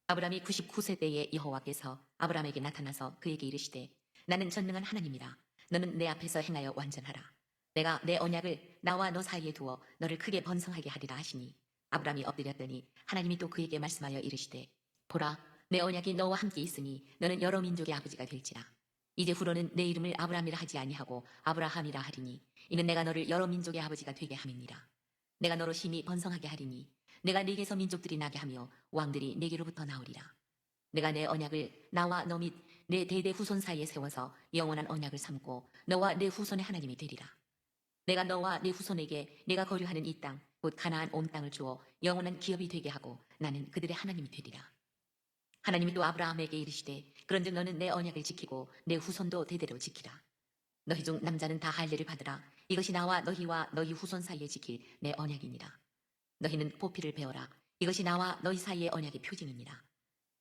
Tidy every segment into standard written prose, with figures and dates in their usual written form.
아브라함이 99세 때에 여호와께서 아브라함에게 나타나서 그에게 이르시되 나는 전능한 하나님이라. 너는 내 앞에서 행하여 완전하라. 내가 내 언약을 나와 너 사이에 두어 너를 크게 번성하게 하리라 하시니 아브라함이 엎드렸더니 하나님이 또 그에게 말씀하여 이르시되 보라 내 언약이 너와 함께 있으니 너는 여러 민족의 아버지가 될지라. 이제 후로는 내 이름을 아브라함이라 하지 아니하고 아브라함이라 하리니 이는 내가 너를 여러 민족의 아버지가 되게 함이니라. 내가 너로 심히 번성하게 하리니 내가 네게서 민족들이 나게 하며 왕들이 네게로부터 나오리라. 내가 내 언약을 나와 너 및 내 대대 후손 사이에 세워서 영원한 언약을 삼고 너와 내 후손의 하나님이 되리라. 내가 너와 네 후손에게 내가 거류하는 이 땅 곧 가나안 온 땅을 주어 영원한 기업이 되게 하고 나는 그들의 하나님이 되리라. 하나님이 또 아브라함에게 이르시되 그런즉 너는 내 언약을 지키고 내 후손도 대대로 지키라. 너희 중 남자는 다 할례를 받으라. 이것이 나와 너희와 너희 후손 사이에 지킬 내 언약이니라. 너희는 보피를 베어라. 이것이 나와 너희 사이의 언약의 표징이니라.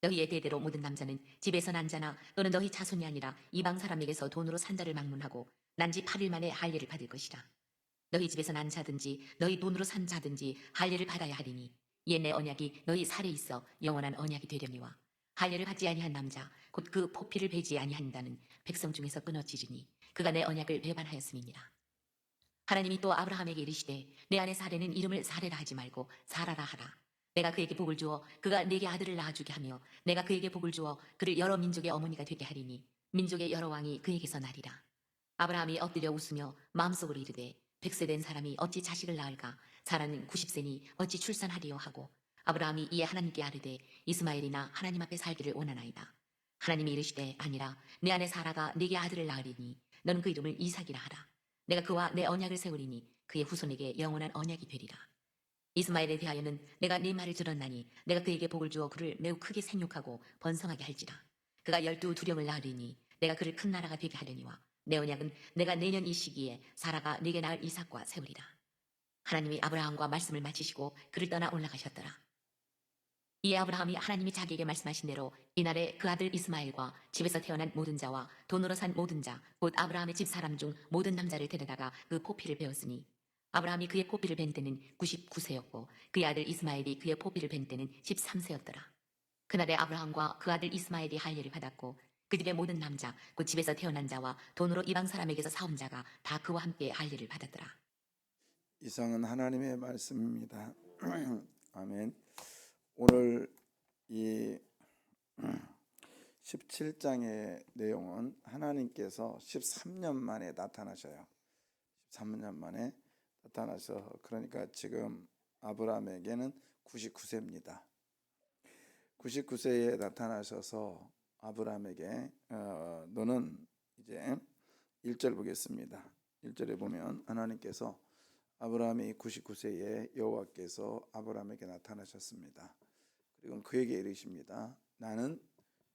너희의 대대로 모든 남자는 집에서 난 자나 또는 너희 자손이 아니라 이방 사람에게서 돈으로 산 자를 막론하고 난지 8일 만에 할례를 받을 것이라. 너희 집에서 난 자든지 너희 돈으로 산 자든지 할례를 받아야 하리니 이에 내 언약이 너희 살에 있어 영원한 언약이 되려니와 할례를 받지 아니한 남자 곧 그 포피를 베지 아니한다는 백성 중에서 끊어지리니 그가 내 언약을 배반하였음이니라. 하나님이 또 아브라함에게 이르시되 내 안에 사례는 이름을 사례라 하지 말고 사라라 하라. 내가 그에게 복을 주어 그가 네게 아들을 낳아주게 하며 내가 그에게 복을 주어 그를 여러 민족의 어머니가 되게 하리니 민족의 여러 왕이 그에게서 나리라. 아브라함이 엎드려 웃으며 마음속으로 이르되 100세 된 사람이 어찌 자식을 낳을까? 사라는 90세니 어찌 출산하리요 하고 아브라함이 이에 하나님께 아뢰되 이스마엘이나 하나님 앞에 살기를 원하나이다. 하나님이 이르시되 아니라 내 안에 사라가 네게 아들을 낳으리니 너는 그 이름을 이삭이라 하라. 내가 그와 내 언약을 세우리니 그의 후손에게 영원한 언약이 되리라. 이스마엘에 대하여는 내가 네 말을 들었나니 내가 그에게 복을 주어 그를 매우 크게 생육하고 번성하게 할지라. 그가 12두령을 낳으리니 내가 그를 큰 나라가 되게 하려니와 내 언약은 내가 내년 이 시기에 사라가 네게 낳을 이삭과 세우리라. 하나님이 아브라함과 말씀을 마치시고 그를 떠나 올라가셨더라. 이에 아브라함이 하나님이 자기에게 말씀하신 대로 이날에 그 아들 이스마엘과 집에서 태어난 모든 자와 돈으로 산 모든 자 곧 아브라함의 집 사람 중 모든 남자를 데려다가 그 포피를 베었으니 아브라함이 그의 포피를 벤 때는 99세였고 그의 아들 이스마엘이 그의 포피를 벤 때는 13세였더라. 그날에 아브라함과 그 아들 이스마엘이 할례를 받았고 그 집의 모든 남자 곧 집에서 태어난 자와 돈으로 이방 사람에게서 사온 자가 다 그와 함께 할례를 받았더라. 이상은 하나님의 말씀입니다. 아멘. 오늘 이 17장의 내용은 하나님께서 13년 만에 나타나셔요. 13년 만에 나타나서 그러니까 지금 아브라함에게는 99세입니다. 99세에 나타나셔서 아브라함에게 너는 이제 1절 보겠습니다. 1절에 보면 하나님께서 아브라함이 99세에 여호와께서 아브라함에게 나타나셨습니다. 그리고 그에게 이르십니다. 나는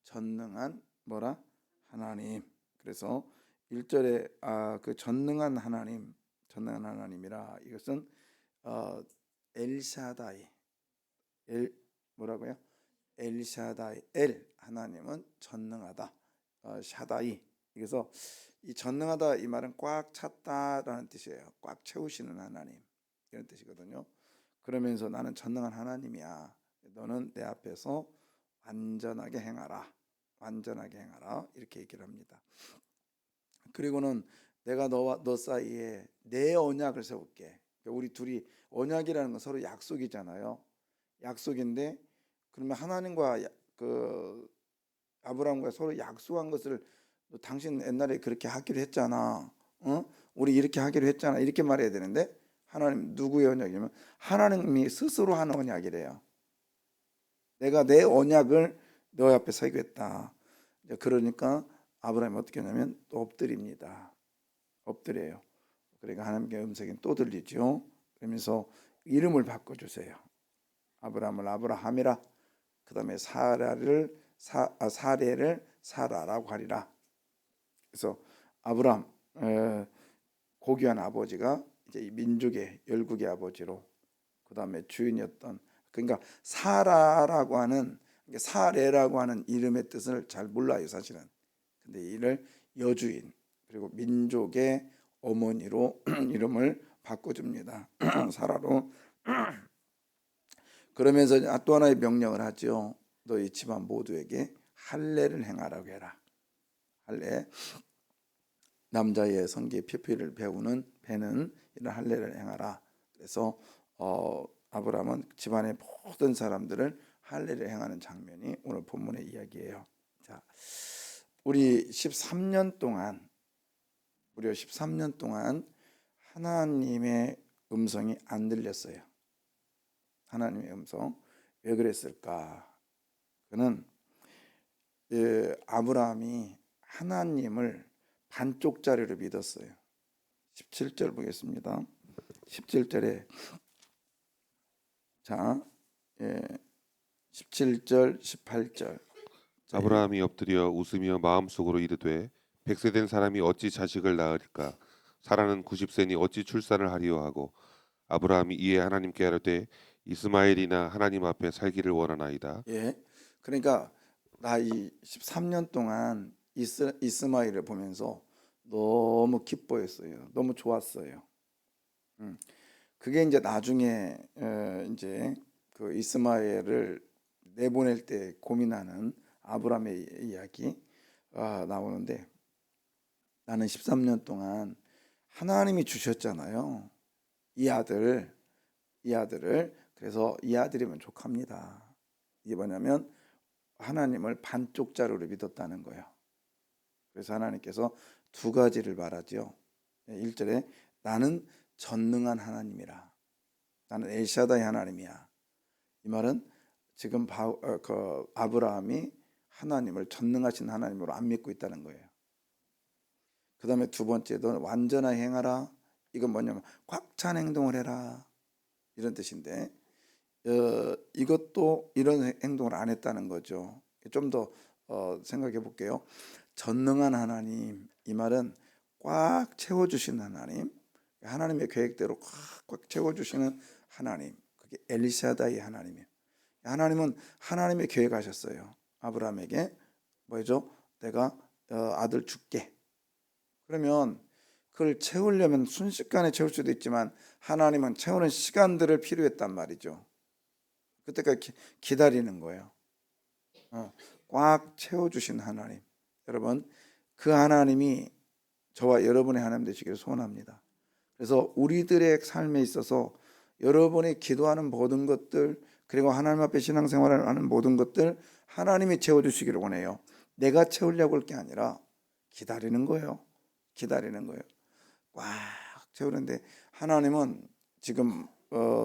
전능한 뭐라? 하나님. 그래서 1절에 그 전능한 하나님이라 이것은 엘샤다이 뭐라고요? 엘샤다이 하나님은 전능하다. 샤다이. 그래서 이 전능하다 이 말은 꽉 찼다라는 뜻이에요. 꽉 채우시는 하나님 이런 뜻이거든요. 그러면서 나는 전능한 하나님이야. 너는 내 앞에서 완전하게 행하라. 완전하게 행하라. 이렇게 얘기를 합니다. 그리고는 내가 너와 너 사이에 내 언약을 세울게. 우리 둘이 언약이라는 건 서로 약속이잖아요. 약속인데 그러면 하나님과 그 아브라함과 서로 약속한 것을 당신 옛날에 그렇게 하기로 했잖아. 우리 이렇게 하기로 했잖아. 이렇게 말해야 되는데 하나님 누구의 언약이냐면 하나님이 스스로 하는 언약이래요. 내가 내 언약을 너 앞에 세우겠다. 그러니까 아브라함이 어떻게 하냐면 또 엎드립니다. 엎드려요. 그러니까 하나님의 음성이 또 들리죠. 그러면서 이름을 바꿔주세요. 아브라함을 아브라함이라. 그 다음에 사레를 사라라고 하리라. 그래서 아브라함 고귀한 아버지가 이제 이 민족의 열국의 아버지로 그 다음에 주인이었던 그러니까 사라라고 하는 사레라고 하는 이름의 뜻을 잘 몰라요 사실은. 근데 이를 여주인 그리고 민족의 어머니로 이름을 바꿔줍니다. 사라로. 그러면서 또 하나의 명령을 하죠. 너희 집안 모두에게 할례를 행하라고 해라. 할례, 남자의 성기의 피피를 베는 이런 할례를 행하라. 그래서 아브라함은 집안의 모든 사람들을 할례를 행하는 장면이 오늘 본문의 이야기예요. 자, 우리 13년 동안 무려 13년 동안 하나님의 음성이 안 들렸어요. 하나님의 음성. 왜 그랬을까? 그는 아브라함이 하나님을 반쪽짜리로 믿었어요. 17절 보겠습니다. 17절에 자, 17절, 18절. 아브라함이 엎드려 웃으며 마음속으로 이르되 100세 된 사람이 어찌 자식을 낳으리까? 사라는 90세니 어찌 출산을 하리요 하고 아브라함이 이에 하나님께 아뢰되 이스마엘이나 하나님 앞에 살기를 원하나이다. 예. 그러니까 나 이 13년 동안 이스마엘을 보면서 너무 기뻐했어요. 너무 좋았어요. 그게 이제 나중에 이제 그 이스마엘을 내보낼 때 고민하는 아브라함의 이야기가 나오는데 나는 13년 동안 하나님이 주셨잖아요. 이 아들을 그래서 이 아들이면 족합니다. 이게 뭐냐면 하나님을 반쪽짜리로 믿었다는 거예요. 그래서 하나님께서 두 가지를 말하죠. 1절에 나는 전능한 하나님이라. 나는 엘샤다이 하나님이야. 이 말은 지금 아브라함이 하나님을 전능하신 하나님으로 안 믿고 있다는 거예요. 그 다음에 두 번째도 완전하게 행하라. 이건 뭐냐면 꽉 찬 행동을 해라. 이런 뜻인데 이것도 이런 행동을 안 했다는 거죠. 좀 더 생각해 볼게요. 전능한 하나님, 이 말은 꽉 채워주신 하나님, 하나님의 계획대로 꽉 채워주시는 하나님, 그게 엘샤다이 하나님이에요. 하나님은 하나님의 계획하셨어요. 아브라함에게 뭐죠? 내가 아들 줄게. 그러면 그걸 채우려면 순식간에 채울 수도 있지만 하나님은 채우는 시간들을 필요했단 말이죠. 그때까지 기다리는 거예요. 꽉 채워주신 하나님. 여러분, 그 하나님이 저와 여러분의 하나님 되시기를 소원합니다. 그래서 우리들의 삶에 있어서 여러분이 기도하는 모든 것들, 그리고 하나님 앞에 신앙생활을 하는 모든 것들 하나님이 채워주시기를 원해요. 내가 채우려고 할 게 아니라 기다리는 거예요. 기다리는 거예요. 꽉 채우는데 하나님은 지금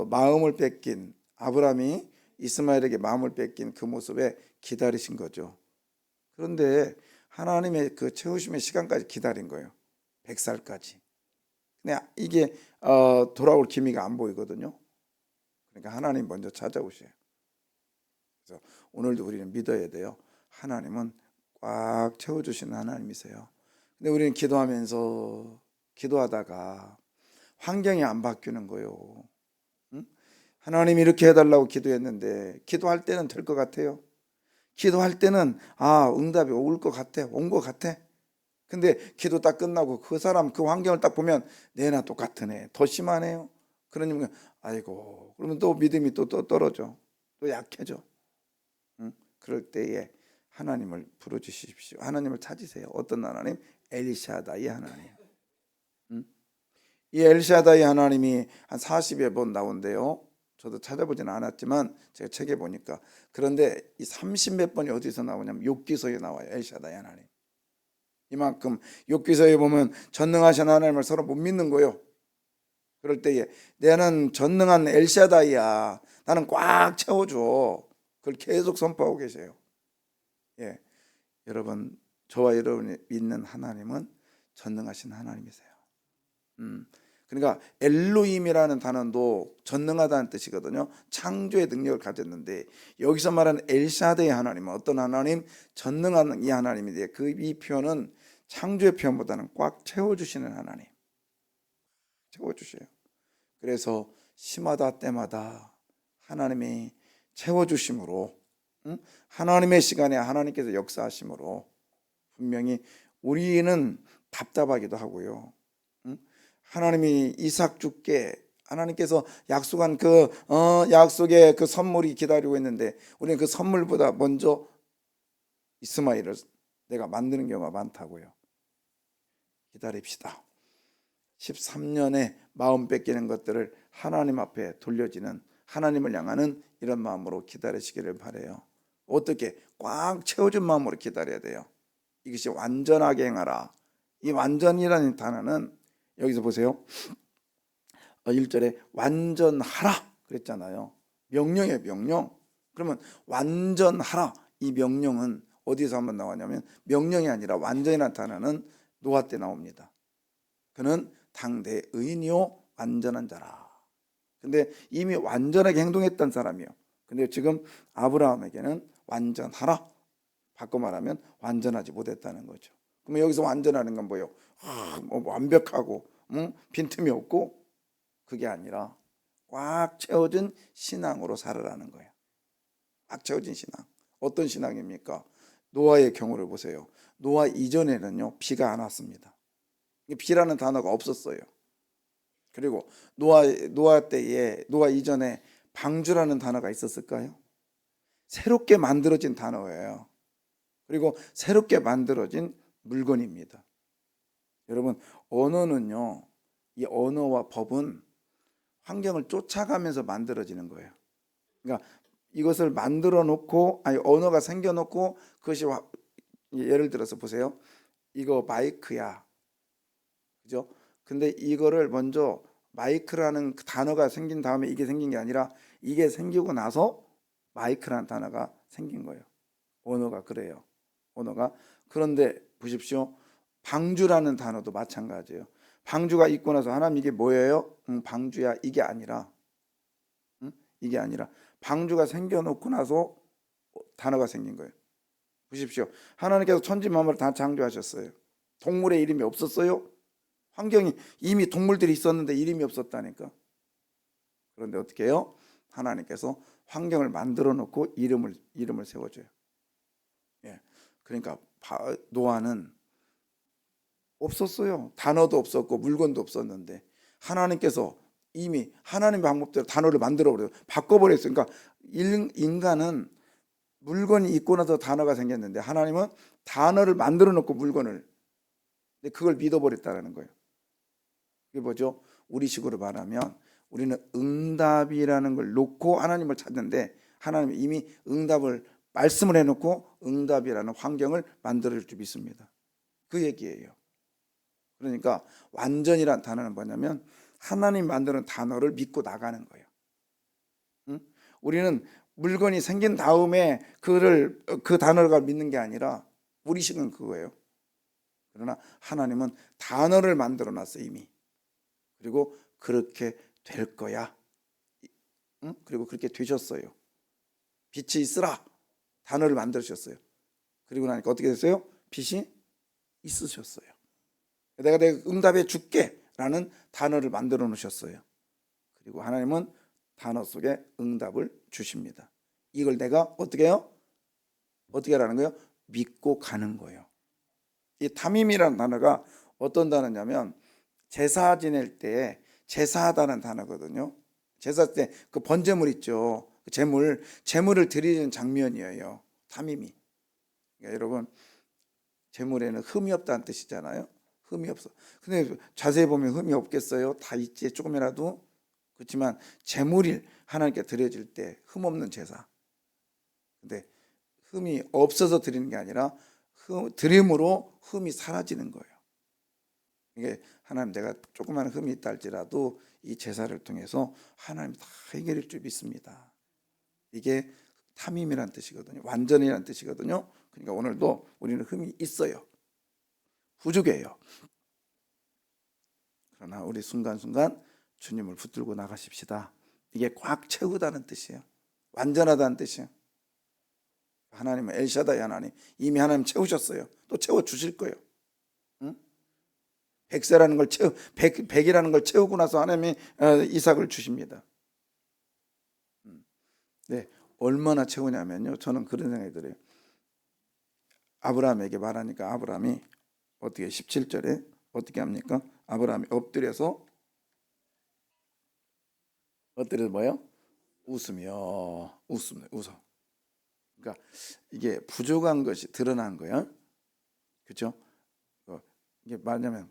마음을 뺏긴 아브라함이 이스마엘에게 마음을 뺏긴 그 모습에 기다리신 거죠. 그런데 하나님의 그 채우심의 시간까지 기다린 거예요. 100살까지. 근데 이게 돌아올 기미가 안 보이거든요. 그러니까 하나님 먼저 찾아오셔요. 그래서 오늘도 우리는 믿어야 돼요. 하나님은 꽉 채워주시는 하나님이세요. 근데 우리는 기도하다가 환경이 안 바뀌는 거예요. 응? 하나님 이렇게 해달라고 기도했는데 기도할 때는 될 것 같아요. 기도할 때는 응답이 올 것 같아, 온 것 같아. 근데 기도 딱 끝나고 그 사람 그 환경을 딱 보면 내나 똑같으네, 더 심하네요. 그러니까 아이고, 그러면 또 믿음이 또 떨어져, 또 약해져. 응? 그럴 때에 하나님을 부르주십시오. 하나님을 찾으세요. 어떤 하나님? 엘샤다이 하나님. 응? 이 엘샤다이 하나님이 한 40여 번 나온대요. 저도 찾아보지는 않았지만 제가 책에 보니까. 그런데 이 30몇 번이 어디서 나오냐면 욥기서에 나와요. 엘샤다이 하나님. 이만큼 욥기서에 보면 전능하신 하나님을 서로 못 믿는 거예요. 그럴 때에 나는 전능한 엘샤다이야, 나는 꽉 채워줘. 그걸 계속 선포하고 계세요. 예, 여러분, 저와 여러분이 믿는 하나님은 전능하신 하나님이세요. 그러니까 엘로힘이라는 단어도 전능하다는 뜻이거든요. 창조의 능력을 가졌는데 여기서 말하는 엘샤다이 하나님은 어떤 하나님? 전능한 이 하나님인데 이 표현은 창조의 표현보다는 꽉 채워주시는 하나님. 채워주셔요. 그래서 시마다 때마다 하나님이 채워주심으로, 하나님의 시간에 하나님께서 역사하심으로 분명히 우리는 답답하기도 하고요. 하나님이 이삭 줄게, 하나님께서 약속한 그 약속의 그 선물이 기다리고 있는데 우리는 그 선물보다 먼저 이스마엘을 내가 만드는 경우가 많다고요. 기다립시다. 13년에 마음 뺏기는 것들을 하나님 앞에 돌려지는, 하나님을 향하는 이런 마음으로 기다리시기를 바라요. 어떻게? 꽉 채워준 마음으로 기다려야 돼요. 이것이 완전하게 행하라. 이 완전이라는 단어는 여기서 보세요. 1절에 완전하라 그랬잖아요. 명령이에요, 명령. 그러면 완전하라, 이 명령은 어디서 한번 나왔냐면, 명령이 아니라 완전이라는 단어는 노아 때 나옵니다. 그는 당대 의인이요 완전한 자라. 근데 이미 완전하게 행동했던 사람이요. 근데 지금 아브라함에게는 완전하라, 바꿔 말하면 완전하지 못했다는 거죠. 그럼 여기서 완전하는 건 뭐예요? 뭐 완벽하고 빈틈이 없고, 그게 아니라 꽉 채워진 신앙으로 살아라는 거예요. 꽉 채워진 신앙. 어떤 신앙입니까? 노아의 경우를 보세요. 노아 이전에는요, 비가 안 왔습니다. 비라는 단어가 없었어요. 그리고 노아 때에, 노아 이전에 방주라는 단어가 있었을까요? 새롭게 만들어진 단어예요. 그리고 새롭게 만들어진 물건입니다. 여러분, 언어는요, 이 언어와 법은 환경을 쫓아가면서 만들어지는 거예요. 그러니까 이것을 만들어 놓고, 아니 언어가 생겨 놓고, 그것이 예를 들어서 보세요. 이거 마이크야, 그죠? 근데 이거를 먼저 마이크라는 그 단어가 생긴 다음에 이게 생긴 게 아니라, 이게 생기고 나서 마이크라는 단어가 생긴 거예요. 언어가 그래요. 언어가. 그런데 보십시오. 방주라는 단어도 마찬가지예요. 방주가 있고 나서 하나님 이게 뭐예요? 방주야, 이게 아니라, 이게 아니라 방주가 생겨놓고 나서 단어가 생긴 거예요. 보십시오. 하나님께서 천지 만물을 다 창조하셨어요. 동물의 이름이 없었어요? 환경이 이미 동물들이 있었는데 이름이 없었다니까. 그런데 어떻게 해요? 하나님께서 환경을 만들어 놓고 이름을 세워줘요. 예. 그러니까 노아는 없었어요. 단어도 없었고 물건도 없었는데 하나님께서 이미 하나님 방법대로 단어를 만들어 버려요. 바꿔버렸어요. 그러니까 인간은 물건이 있고 나서 단어가 생겼는데, 하나님은 단어를 만들어 놓고 물건을, 근데 그걸 믿어버렸다는 거예요. 이게 뭐죠? 우리식으로 말하면 우리는 응답이라는 걸 놓고 하나님을 찾는데, 하나님이 이미 응답을 말씀을 해놓고 응답이라는 환경을 만들어 줄 줄 믿습니다. 그 얘기예요. 그러니까 완전이란 단어는 뭐냐면 하나님 만드는 단어를 믿고 나가는 거예요. 응? 우리는 물건이 생긴 다음에 그 단어를 믿는 게 아니라, 우리식은 그거예요. 그러나 하나님은 단어를 만들어 놨어요, 이미. 그리고 그렇게 될 거야. 응? 그리고 그렇게 되셨어요. 빛이 있으라, 단어를 만들으셨어요. 그리고 나니까 어떻게 됐어요? 빛이 있으셨어요. 내가 응답해 줄게 라는 단어를 만들어 놓으셨어요. 그리고 하나님은 단어 속에 응답을 주십니다. 이걸 내가 어떻게 해요? 어떻게 하라는 거예요? 믿고 가는 거예요. 이 탐임이라는 단어가 어떤 단어냐면, 제사 지낼 때 제사하다는 단어거든요. 제사 때 그 번제물 있죠. 그 제물을 드리는 장면이에요. 탐임이. 그러니까 여러분, 제물에는 흠이 없다는 뜻이잖아요. 흠이 없어. 근데 자세히 보면 흠이 없겠어요? 다 있지, 조금이라도. 그렇지만 제물이 하나님께 드려질 때 흠 없는 제사. 근데 흠이 없어서 드리는 게 아니라 드림으로 흠이 사라지는 거예요. 이게 하나님, 내가 조그마한 흠이 있다 할지라도 이 제사를 통해서 하나님 다 해결할 줄 믿습니다. 이게 탐임이란 뜻이거든요. 완전이란 뜻이거든요. 그러니까 오늘도 우리는 흠이 있어요. 부족해요. 그러나 우리 순간순간 주님을 붙들고 나가십시다. 이게 꽉 채우다는 뜻이에요. 완전하다는 뜻이에요. 하나님은 엘샤다이 하나님, 이미 하나님 채우셨어요. 또 채워주실 거예요. 응? 100세라는 걸 100이라는 걸 채우고 나서 하나님이 이삭을 주십니다. 네, 얼마나 채우냐면요, 저는 그런 생각이 들어요. 아브라함에게 말하니까 아브라함이 어떻게 17절에 어떻게 합니까? 아브라함이 엎드려서 엎드려서 뭐예요? 웃으며 웃어. 그러니까 이게 부족한 것이 드러난 거예요. 그렇죠? 이게 말하자면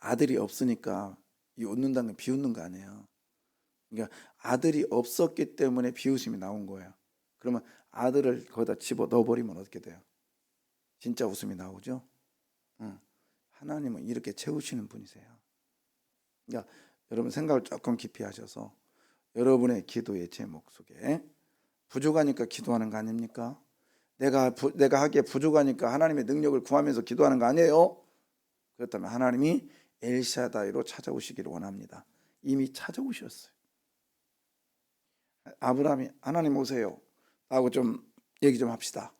아들이 없으니까 이 웃는다는 건 비웃는 거 아니에요. 그러니까 아들이 없었기 때문에 비웃음이 나온 거예요. 그러면 아들을 거기다 집어 넣어버리면 어떻게 돼요? 진짜 웃음이 나오죠. 하나님은 이렇게 채우시는 분이세요. 그러니까 여러분 생각을 조금 깊이 하셔서 여러분의 기도의 제목 속에 부족하니까 기도하는 거 아닙니까? 내가 하기에 부족하니까 하나님의 능력을 구하면서 기도하는 거 아니에요? 그렇다면 하나님이 엘샤다이로 찾아오시기를 원합니다. 이미 찾아오셨어요. 아브라함이 하나님 오세요 하고 좀 얘기 좀 합시다.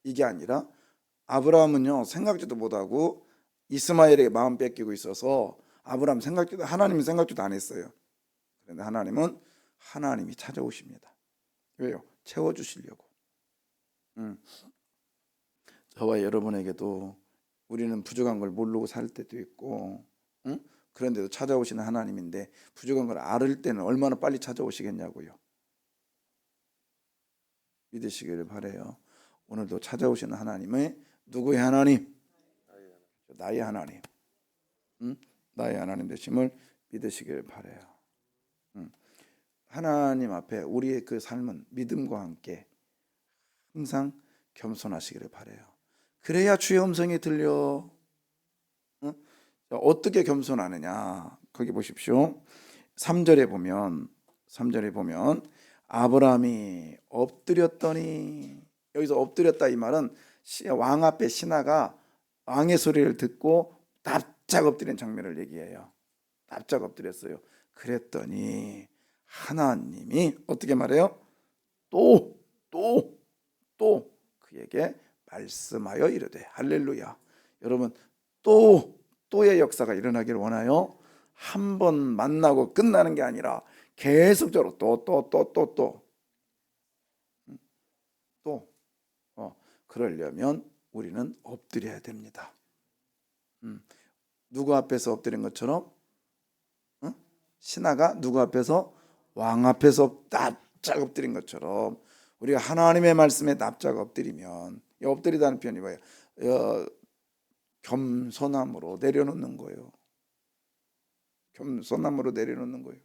이게 아니라 아브라함은요 생각지도 못하고 이스마엘에게 마음 뺏기고 있어서 하나님 생각지도 안 했어요. 그런데 하나님이 찾아오십니다. 왜요? 채워주시려고. 저와 여러분에게도 우리는 부족한 걸 모르고 살 때도 있고, 그런데도 찾아오시는 하나님인데 부족한 걸 알을 때는 얼마나 빨리 찾아오시겠냐고요. 믿으시기를 바라요. 오늘도 찾아오시는 하나님의 누구의 하나님? 나의 하나님. 나의 하나님 되심을 믿으시기를 바라요. 하나님 앞에 우리의 그 삶은 믿음과 함께 항상 겸손하시기를 바라요. 그래야 주의 음성이 들려. 어떻게 겸손하느냐? 거기 보십시오. 3절에 보면 아브라함이 엎드렸더니, 여기서 엎드렸다 이 말은 왕 앞에 신하가 왕의 소리를 듣고 납작 엎드린 장면을 얘기해요. 납작 엎드렸어요. 그랬더니 하나님이 어떻게 말해요? 또 그에게 말씀하여 이르되, 할렐루야. 여러분, 또의 역사가 일어나기를 원하요. 한 번 만나고 끝나는 게 아니라 계속적으로 그러려면 우리는 엎드려야 됩니다. 누구 앞에서 엎드린 것처럼? 신하가 누구 앞에서? 왕 앞에서 납작 엎드린 것처럼 우리가 하나님의 말씀에 납작 엎드리면, 엎드리다는 표현이 뭐예요? 겸손함으로 내려놓는 거예요. 겸손함으로 내려놓는 거예요.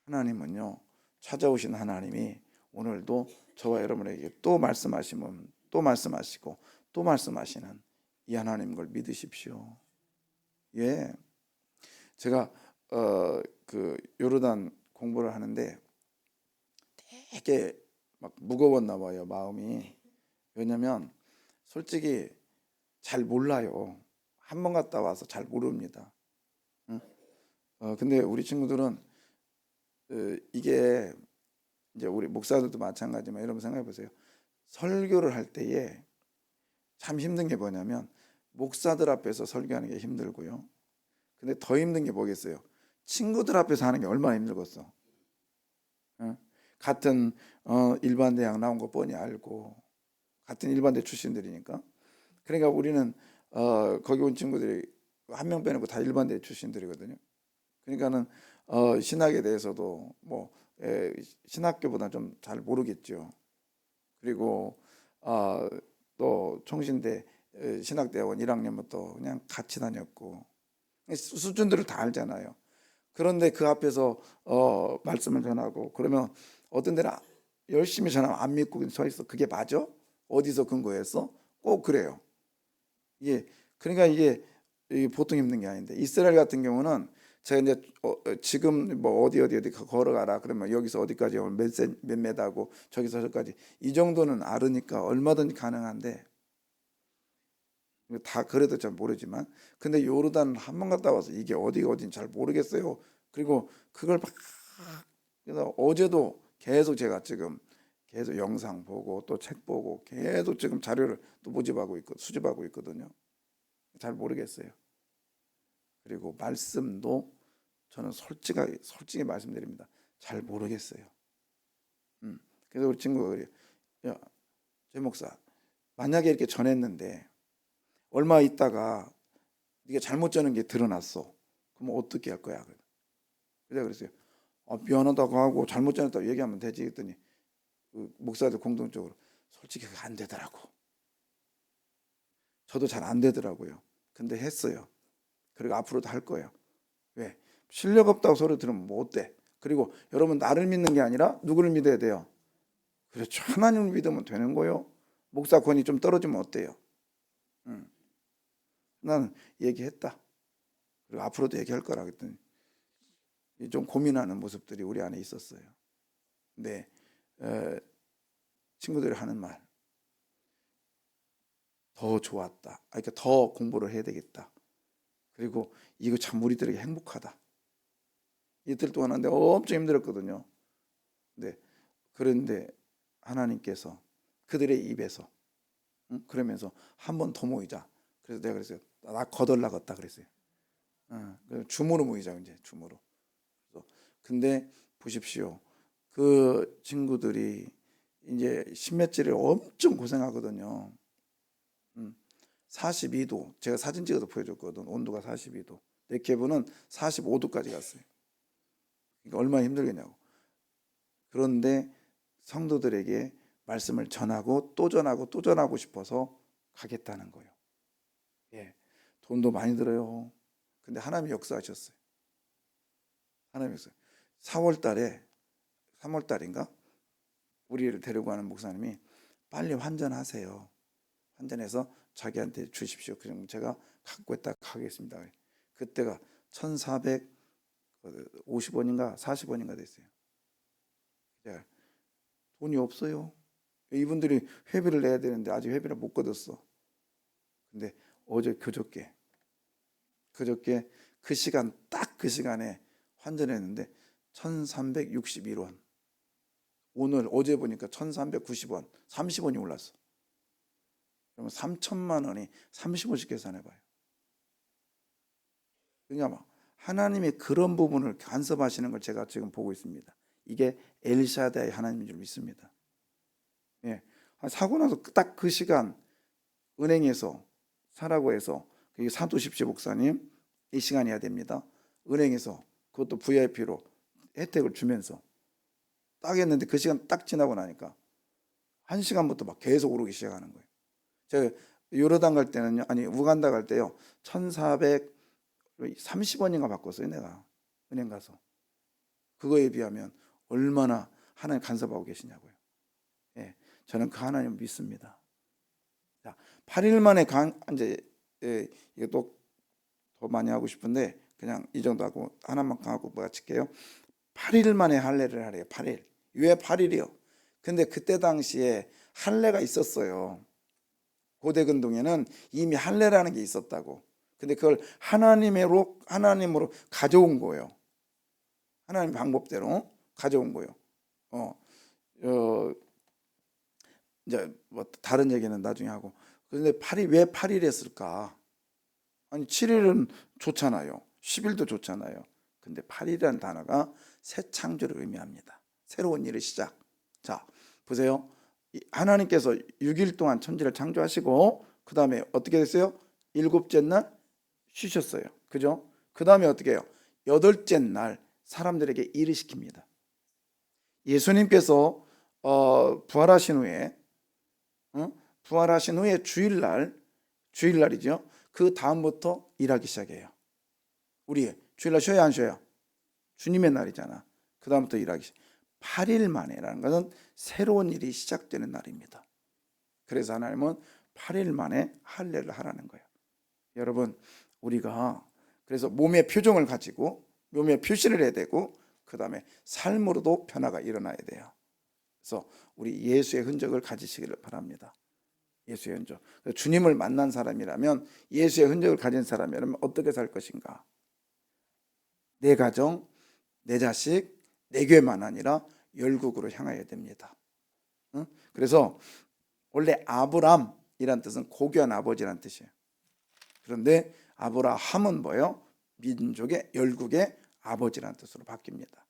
하나님은요, 찾아오신 하나님이 오늘도 저와 여러분에게 또 말씀하시면 또 말씀하시고 또 말씀하시는 이 하나님 걸 믿으십시오. 예, 제가 그 요르단 공부를 하는데 되게 막 무거웠나 봐요, 마음이. 왜냐면 솔직히 잘 몰라요. 한 번 갔다 와서 잘 모릅니다. 근데 우리 친구들은 이게 이제 우리 목사들도 마찬가지지만 여러분 생각해 보세요. 설교를 할 때에 참 힘든 게 뭐냐면 목사들 앞에서 설교하는 게 힘들고요. 근데 더 힘든 게 뭐겠어요? 친구들 앞에서 하는 게 얼마나 힘들겠어. 같은 일반 대학 나온 거 뻔히 알고 같은 일반대 출신들이니까. 그러니까 우리는 거기 온 친구들이 한 명 빼놓고 다 일반대 출신들이거든요. 그러니까는 신학에 대해서도 뭐 신학교보다 좀 잘 모르겠죠. 그리고 또 총신대 신학대학원 1학년부터 그냥 같이 다녔고 수준들을 다 알잖아요. 그런데 그 앞에서 말씀을 전하고 그러면 어떤 데는 열심히 전하면 안 믿고 서 있어. 그게 맞아? 어디서 근거했어? 꼭 그래요. 그러니까 이게 보통 힘든 게 아닌데, 이스라엘 같은 경우는 제가 이제 지금 뭐 어디 걸어가라 그러면 여기서 어디까지 몇 메다고 저기서 저기까지 이 정도는 알으니까 얼마든지 가능한데, 다 그래도 잘 모르지만, 근데 요르단 한 번 갔다 와서 이게 어디가 어딘지 잘 모르겠어요. 그리고 그걸 막, 그래서 어제도 계속 제가 지금 계속 영상 보고 또 책 보고 계속 지금 자료를 또 수집하고 있거든요. 잘 모르겠어요. 그리고 말씀도 저는 솔직히 말씀드립니다. 잘 모르겠어요. 그래서 우리 친구가 그래요. 야, 제 목사, 만약에 이렇게 전했는데 얼마 있다가 네가 잘못 전한 게 드러났어. 그럼 어떻게 할 거야? 그래서 그랬어요. 미안하다고 하고 잘못 전했다고 얘기하면 되지 했더니 그 목사들 공동적으로 솔직히 그게 안 되더라고. 저도 잘 안 되더라고요. 근데 했어요. 그리고 앞으로도 할 거예요. 왜? 실력 없다고 소리 들으면 뭐 어때? 그리고 여러분 나를 믿는 게 아니라 누구를 믿어야 돼요? 그렇죠. 하나님을 믿으면 되는 거예요. 목사 권위 좀 떨어지면 어때요? 나는 얘기했다. 그리고 앞으로도 얘기할 거라 그랬더니 좀 고민하는 모습들이 우리 안에 있었어요. 근데 친구들이 하는 말 더 좋았다. 그러니까 더 공부를 해야 되겠다. 그리고 이거 참 우리들에게 행복하다. 이틀 동안 하는데 엄청 힘들었거든요. 그런데 하나님께서 그들의 입에서 그러면서 한 번 더 모이자. 그래서 내가 그랬어요. 나 거덜나갔다 그랬어요. 줌으로 모이자 이제 줌으로. 근데 보십시오. 그 친구들이 이제 십몇째를 엄청 고생하거든요. 42도 제가 사진 찍어서 보여줬거든. 온도가 42도. 넷케브는 45도까지 갔어요. 그러니까 얼마나 힘들겠냐고. 그런데 성도들에게 말씀을 전하고 또 전하고 또 전하고 싶어서 가겠다는 거예요. 예, 돈도 많이 들어요. 근데 하나님이 역사하셨어요. 하나님이 역사. 3월 달인가 우리를 데리고 가는 목사님이 빨리 환전하세요. 환전해서 자기한테 주십시오. 그럼 제가 갖고 있다 가겠습니다. 그때가 1,450원인가 40원인가 됐어요. 돈이 없어요. 이분들이 회비를 내야 되는데 아직 회비를 못 거뒀어. 근데 어제 그저께 그 시간 딱 그 시간에 환전했는데 1,361원. 어제 보니까 1,390원, 30원이 올랐어. 그러면 3천만 원이 30원씩 계산해봐요. 그러니까 하나님이 그런 부분을 간섭하시는 걸 제가 지금 보고 있습니다. 이게 엘샤다의 하나님인 줄 믿습니다. 예, 사고 나서 딱 그 시간 은행에서 사라고 해서 사두십시오 목사님 이 시간이어야 됩니다. 은행에서 그것도 VIP로 혜택을 주면서 딱 했는데 그 시간 딱 지나고 나니까 1시간부터 막 계속 오르기 시작하는 거예요. 제가 요르단 갈 때는요, 아니 우간다 갈 때요 1,430원인가 바꿨어요. 내가 은행 가서. 그거에 비하면 얼마나 하나님 간섭하고 계시냐고요. 예, 저는 그 하나님을 믿습니다. 자, 8일 만에 이제 이것도 더 많이 하고 싶은데 그냥 이 정도 하고 하나만 하고 마칠게요. 8일 만에 할례를 하래요. 8일. 왜 8일이요? 근데 그때 당시에 할례가 있었어요. 고대 근동에는 이미 할례라는 게 있었다고. 근데 그걸 하나님으로 가져온 거예요. 하나님 방법대로 가져온 거예요. 이제 뭐 다른 얘기는 나중에 하고. 그런데 왜 8일 했을까? 아니 7일은 좋잖아요. 10일도 좋잖아요. 근데 8일이라는 단어가 새 창조를 의미합니다. 새로운 일의 시작. 자, 보세요. 하나님께서 6일 동안 천지를 창조하시고 그 다음에 어떻게 됐어요? 7째 날 쉬셨어요. 그죠? 그 다음에 어떻게 해요? 8째 날 사람들에게 일을 시킵니다. 예수님께서 부활하신 후에 주일날이죠. 그 다음부터 일하기 시작해요. 우리 주일날 쉬어야 안 쉬어요? 주님의 날이잖아. 그 다음부터 일하기 시작. 8일 만에라는 것은 새로운 일이 시작되는 날입니다. 그래서 하나님은 8일 만에 할례를 하라는 거예요. 여러분, 우리가 그래서 몸의 표정을 가지고 몸의 표시를 해야 되고 그 다음에 삶으로도 변화가 일어나야 돼요. 그래서 우리 예수의 흔적을 가지시기를 바랍니다. 예수의 흔적. 주님을 만난 사람이라면, 예수의 흔적을 가진 사람이라면 어떻게 살 것인가? 내 가정, 내 자식, 내 교회만 아니라 열국으로 향해야 됩니다. 그래서 원래 아브람이란 뜻은 고귀한 아버지란 뜻이에요. 그런데 아브라함은 뭐예요? 민족의 열국의 아버지란 뜻으로 바뀝니다.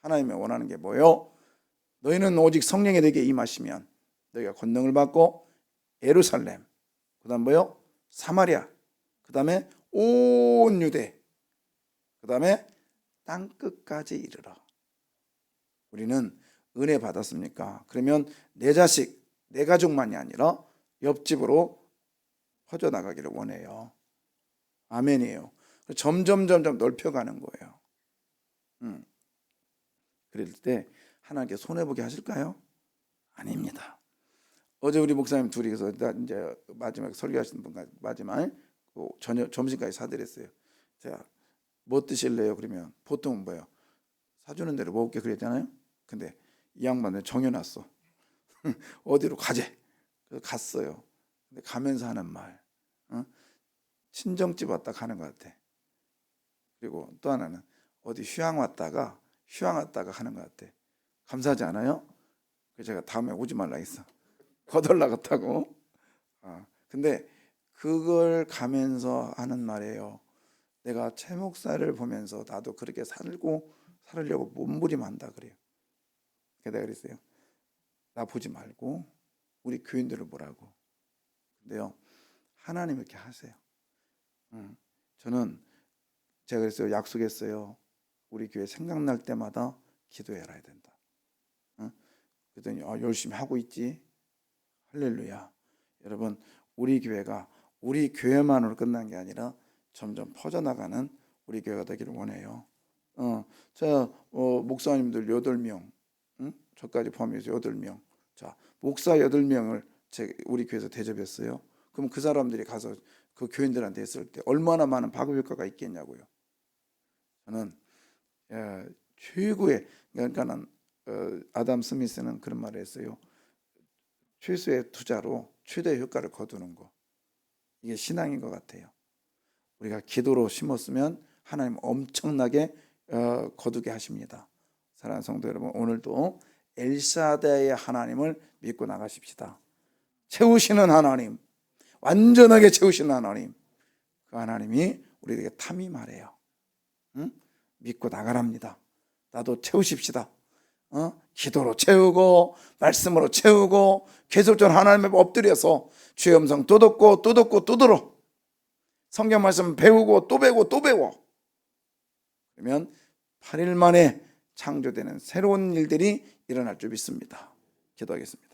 하나님이 원하는 게 뭐예요? 너희는 오직 성령이 너에게 임하시면 너희가 권능을 받고 예루살렘, 그 다음 뭐예요? 사마리아, 그 다음에 온 유대, 그 다음에 땅 끝까지 이르러. 우리는 은혜 받았습니까? 그러면 내 자식, 내 가족만이 아니라 옆집으로 퍼져나가기를 원해요. 아멘이에요. 점점 넓혀가는 거예요. 그럴 때 하나님께 손해보게 하실까요? 아닙니다. 어제 우리 목사님 둘이서 이제 마지막 설교하시는 분까지 마지막 저녁 점심까지 사드렸어요. 제가 뭐 드실래요? 그러면 보통은 뭐예요? 사주는 대로 먹을게 그랬잖아요. 근데 이 양반은 정해놨어. 어디로 가재. 그래서 갔어요. 근데 가면서 하는 말, 친정집 왔다 가는 것 같아. 그리고 또 하나는 어디 휴양 왔다가 하는 것 같아. 감사하지 않아요? 그래서 제가 다음에 오지 말라 했어. 거덜나갔다고. 근데 그걸 가면서 하는 말이에요. 내가 최 목사를 보면서 나도 그렇게 살으려고 몸부림한다 그래요. 내가 그랬어요. 나 보지 말고 우리 교인들을 보라고. 근데요, 하나님 이렇게 하세요. 저는 제가 그랬어요. 약속했어요. 우리 교회 생각날 때마다 기도해라 해야 된다. 그랬더니 열심히 하고 있지. 할렐루야. 여러분, 우리 교회가 우리 교회만으로 끝난 게 아니라 점점 퍼져나가는 우리 교회가 되기를 원해요. 목사님들 8명, 저까지 포함해서 8명. 자, 목사 8명을 우리 교회에서 대접했어요. 그럼 그 사람들이 가서 그 교인들한테 했을 때 얼마나 많은 박업 효과가 있겠냐고요. 저는 최고의, 그러니까는 아담 스미스는 그런 말을 했어요. 최소의 투자로 최대의 효과를 거두는 거. 이게 신앙인 것 같아요. 우리가 기도로 심었으면 하나님 엄청나게 거두게 하십니다. 사랑하는 성도 여러분, 오늘도 엘샤다의 하나님을 믿고 나가십시다. 채우시는 하나님, 완전하게 채우시는 하나님, 그 하나님이 우리에게 탐임하래요. 믿고 나가랍니다. 나도 채우십시다. 기도로 채우고 말씀으로 채우고 계속적으로 하나님 앞에 엎드려서 주의 음성 또 듣고 또 듣고 또 들어. 성경 말씀 배우고 또 배우고 또 배워. 그러면 8일 만에 창조되는 새로운 일들이 일어날 줄 믿습니다. 기도하겠습니다.